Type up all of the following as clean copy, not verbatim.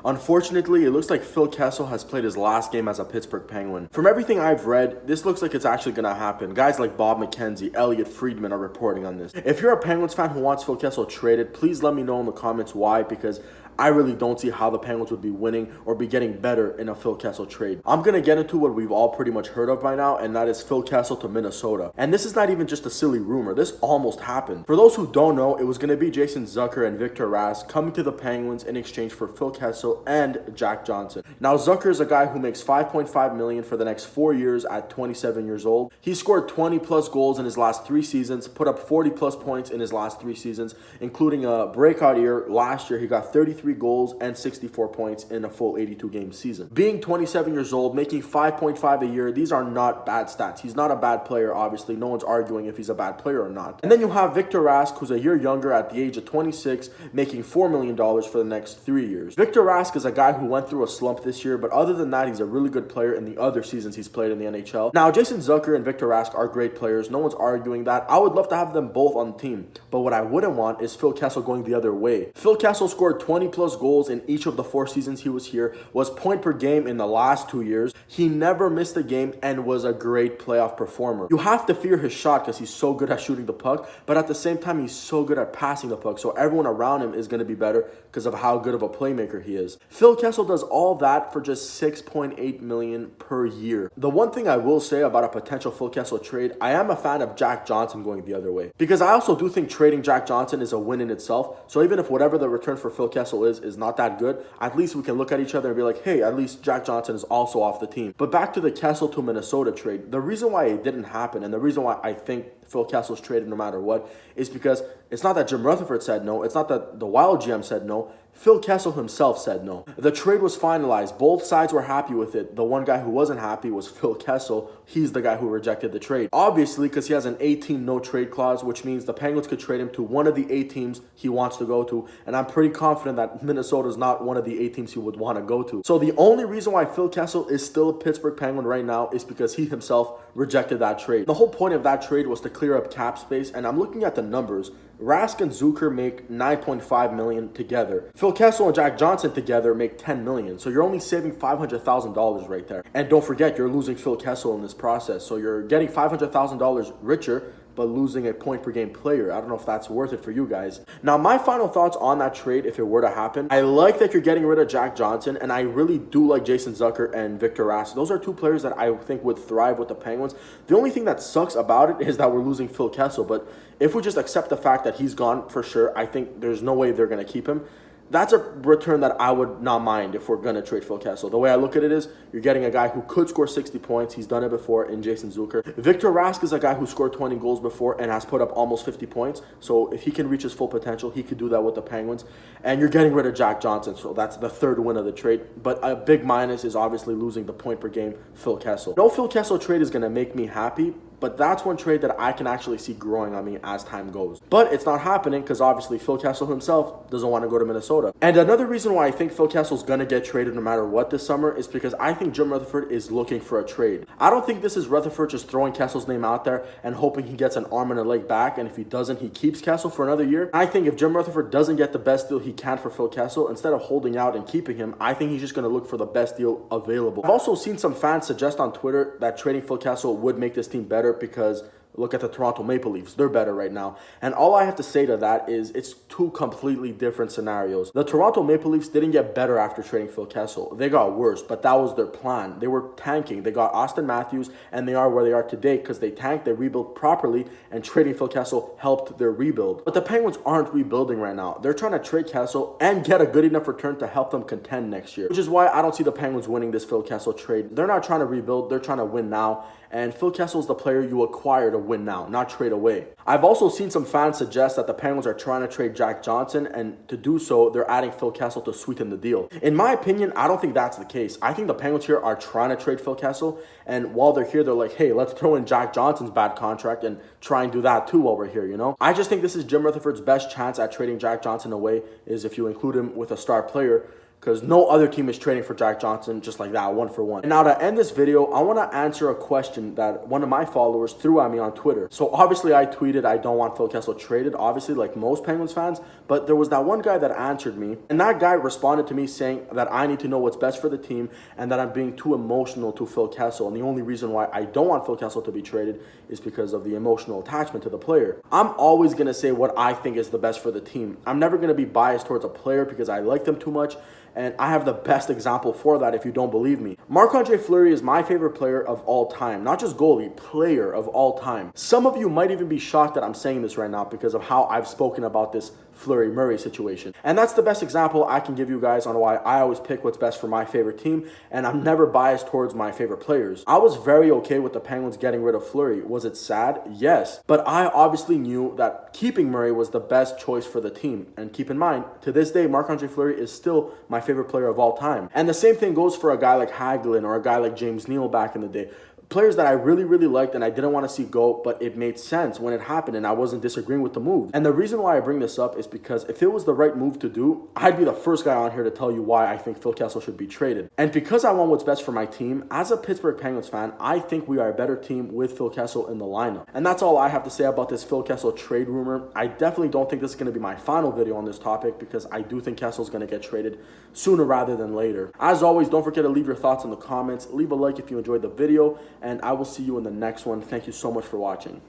Unfortunately, it looks like Phil Kessel has played his last game as a Pittsburgh Penguin. From everything I've read, this looks like it's actually going to happen. Guys like Bob McKenzie, Elliot Friedman are reporting on this. If you're a Penguins fan who wants Phil Kessel traded, please let me know in the comments why, because I really don't see how the Penguins would be winning or be getting better in a Phil Kessel trade. I'm going to get into what we've all pretty much heard of by now, and that is Phil Kessel to Minnesota. And this is not even just a silly rumor. This almost happened. For those who don't know, it was going to be Jason Zucker and Victor Rask coming to the Penguins in exchange for Phil Kessel and Jack Johnson. Now, Zucker is a guy who makes $5.5 million for the next 4 years at 27 years old. He scored 20-plus goals in his last 3 seasons, put up 40-plus points in his last 3 seasons, including a breakout year. Last year, he got 33 goals and 64 points in a full 82-game season. Being 27 years old, making 5.5 a year, these are not bad stats. He's not a bad player, obviously. No one's arguing if he's a bad player or not. And then you have Victor Rask, who's a year younger at the age of 26, making $4 million for the next 3 years. Victor Rask is a guy who went through a slump this year, but other than that, he's a really good player in the other seasons he's played in the NHL. Now, Jason Zucker and Victor Rask are great players. No one's arguing that. I would love to have them both on the team, but what I wouldn't want is Phil Kessel going the other way. Phil Kessel scored 20-plus goals in each of the 4 seasons he was here, was point per game in the last 2 years. He never missed a game and was a great playoff performer. You have to fear his shot because he's so good at shooting the puck, but at the same time, he's so good at passing the puck, so everyone around him is going to be better because of how good of a playmaker he is. Phil Kessel does all that for just $6.8 million per year. The one thing I will say about a potential Phil Kessel trade, I am a fan of Jack Johnson going the other way, because I also do think trading Jack Johnson is a win in itself. So even if whatever the return for Phil Kessel is not that good, at least we can look at each other and be like, hey, at least Jack Johnson is also off the team. But back to the Kessel to Minnesota trade, the reason why it didn't happen and the reason why I think Phil Kessel's traded no matter what is because it's not that Jim Rutherford said no, it's not that the Wild GM said no, Phil Kessel himself said no. The trade was finalized. Both sides were happy with it. The one guy who wasn't happy was Phil Kessel. He's the guy who rejected the trade. Obviously, because he has an 8-team no-trade clause, which means the Penguins could trade him to one of the 8 teams he wants to go to. And I'm pretty confident that Minnesota is not one of the 8 teams he would want to go to. So the only reason why Phil Kessel is still a Pittsburgh Penguin right now is because he himself rejected that trade. The whole point of that trade was to clear up cap space. And I'm looking at the numbers. Rask and Zucker make $9.5 million together. Phil Kessel and Jack Johnson together make $10 million. So you're only saving $500,000 right there. And don't forget, you're losing Phil Kessel in this process. So you're getting $500,000 richer, but losing a point per game player. I don't know if that's worth it for you guys. Now, my final thoughts on that trade, if it were to happen, I like that you're getting rid of Jack Johnson, and I really do like Jason Zucker and Victor Rask. Those are 2 players that I think would thrive with the Penguins. The only thing that sucks about it is that we're losing Phil Kessel, but if we just accept the fact that he's gone for sure, I think there's no way they're going to keep him. That's a return that I would not mind if we're going to trade Phil Kessel. The way I look at it is you're getting a guy who could score 60 points. He's done it before in Jason Zucker. Victor Rask is a guy who scored 20 goals before and has put up almost 50 points. So if he can reach his full potential, he could do that with the Penguins. And you're getting rid of Jack Johnson. So that's the 3rd win of the trade. But a big minus is obviously losing the point per game Phil Kessel. No Phil Kessel trade is going to make me happy, but that's one trade that I can actually see growing on me as time goes. But it's not happening because obviously Phil Kessel himself doesn't want to go to Minnesota. And another reason why I think Phil Kessel's going to get traded no matter what this summer is because I think Jim Rutherford is looking for a trade. I don't think this is Rutherford just throwing Kessel's name out there and hoping he gets an arm and a leg back, and if he doesn't, he keeps Kessel for another year. I think if Jim Rutherford doesn't get the best deal he can for Phil Kessel, instead of holding out and keeping him, I think he's just going to look for the best deal available. I've also seen some fans suggest on Twitter that trading Phil Kessel would make this team better because look at the Toronto Maple Leafs. They're better right now. And all I have to say to that is it's 2 completely different scenarios. The Toronto Maple Leafs didn't get better after trading Phil Kessel. They got worse, but that was their plan. They were tanking. They got Austin Matthews, and they are where they are today because they tanked, they rebuilt properly, and trading Phil Kessel helped their rebuild. But the Penguins aren't rebuilding right now. They're trying to trade Kessel and get a good enough return to help them contend next year, which is why I don't see the Penguins winning this Phil Kessel trade. They're not trying to rebuild. They're trying to win now. And Phil Kessel is the player you acquire to win now, not trade away. I've also seen some fans suggest that the Penguins are trying to trade Jack Johnson, and to do so, they're adding Phil Kessel to sweeten the deal. In my opinion, I don't think that's the case. I think the Penguins here are trying to trade Phil Kessel, and while they're here, they're like, hey, let's throw in Jack Johnson's bad contract and try and do that too while we're here, you know? I just think this is Jim Rutherford's best chance at trading Jack Johnson away is if you include him with a star player, because no other team is trading for Jack Johnson just like that, 1-for-1. And now to end this video, I want to answer a question that one of my followers threw at me on Twitter. So obviously I tweeted I don't want Phil Kessel traded, obviously like most Penguins fans, but there was that one guy that answered me, and that guy responded to me saying that I need to know what's best for the team and that I'm being too emotional to Phil Kessel, and the only reason why I don't want Phil Kessel to be traded is because of the emotional attachment to the player. I'm always going to say what I think is the best for the team. I'm never going to be biased towards a player because I like them too much, and I have the best example for that if you don't believe me. Marc-Andre Fleury is my favorite player of all time. Not just goalie, player of all time. Some of you might even be shocked that I'm saying this right now because of how I've spoken about this Fleury-Murray situation. And that's the best example I can give you guys on why I always pick what's best for my favorite team, and I'm never biased towards my favorite players. I was very okay with the Penguins getting rid of Fleury. Was it sad? Yes. But I obviously knew that keeping Murray was the best choice for the team. And keep in mind, to this day, Marc-Andre Fleury is still my favorite player of all time. And the same thing goes for a guy like Hagelin or a guy like James Neal back in the day. Players that I really, really liked and I didn't want to see go, but it made sense when it happened and I wasn't disagreeing with the move. And the reason why I bring this up is because if it was the right move to do, I'd be the first guy on here to tell you why I think Phil Kessel should be traded. And because I want what's best for my team, as a Pittsburgh Penguins fan, I think we are a better team with Phil Kessel in the lineup. And that's all I have to say about this Phil Kessel trade rumor. I definitely don't think this is going to be my final video on this topic because I do think Kessel's going to get traded sooner rather than later. As always, don't forget to leave your thoughts in the comments. Leave a like if you enjoyed the video, and I will see you in the next one. Thank you so much for watching.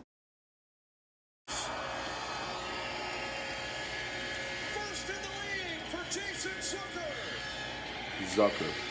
First in the league for Jason Zucker. Zucker.